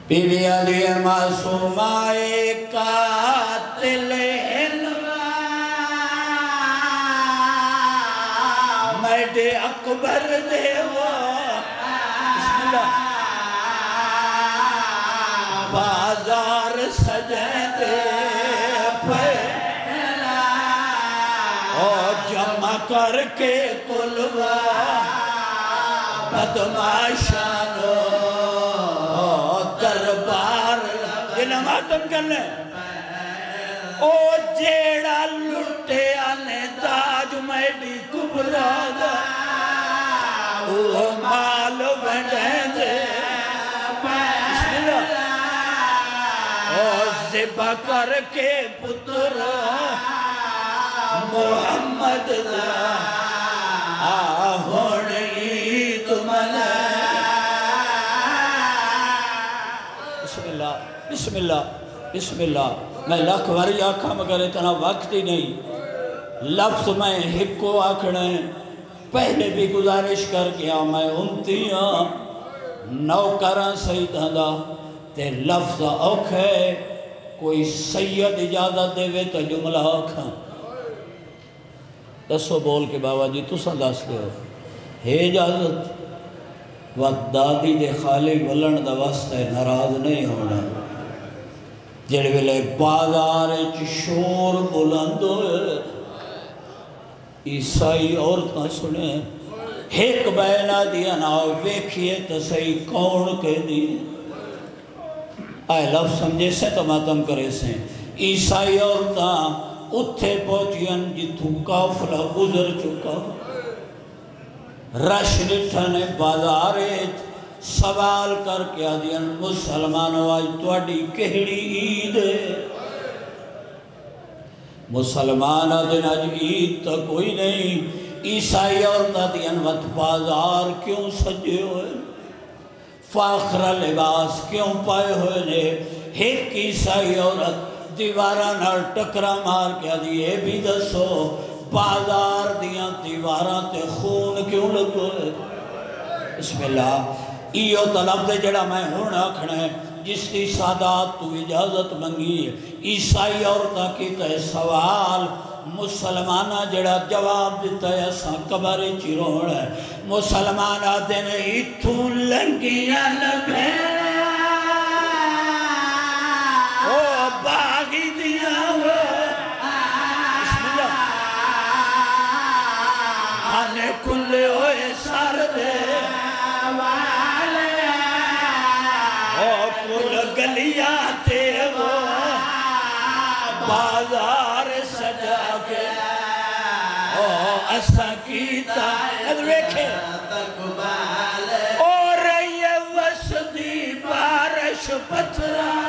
بیوی علی معصومائے قاتل میڈے اکبر دے وہ بسم اللہ بازار سجے دے پہلا اور جمع کر کے کلوا بدماشانو دربار جنہ ماتم کرنے او جیڑا لٹے آنے داج میڈی کبرا دا او مال بڑھیں دے بسم اللہ او زبا کر کے پتر محمد دا آہوڑ عید منا بسم اللہ بسم اللہ میں لکھ وری آکھا مگر اتنا وقت ہی نہیں لفظ میں ہکو آکھنے پہلے بھی گزارش کر گیا میں امتیاں نوکران سید ہندا تے لفظ اوکھے کوئی سید اجازت دے وے تو جملہ آکھا دسو بول کے بابا جی تو سنداس دے ہو ہے اجازت وقت دادی دے خالی ولن دا واسطے ناراض نہیں ہونا جڑے ویلے بازار شور بلند ہوئے عیسائی عورتاں سنے ایک بینا دیا نا ویکھئے تو صحیح کون کے دی آئے لفظ سمجھے سے تو ماتم کرے سے عیسائی عورتاں اتھے پہنچین جتھو کافلہ گزر چکا رش نٹھنے بازارت سوال کر کے آدین مسلمانوں آج توڑی کہڑی عید ہے مسلمان آدین آج عید تا کوئی نہیں عیسائی اور آدین وقت بازار کیوں سجے ہوئے فاخر لباس کیوں پائے ہوئے نے ایک عیسائی عورت دیواراں نال ٹکرا مار کے آدھی یہ بھی دسو بازار دیاں دیواراں تے خون کیوں لگو ہے بسم اللہ ایو طلب دے جڑا میں ہونا کھڑے جس کی سادات تو اجازت منگی عیسائی عورتہ کی تے سوال مسلمانہ جڑا جواب دیتا ہے اساں کبھارے چیرون ہے مسلمانہ دینے اتھوں لنگیاں لبھے او باغی دیا ہو بسم اللہ آنے کلے ہوئے سار دے گلیاتے وہ بازار سجا کے اساں کیتا دیکھے اور یہ وسدی بارش پتھرا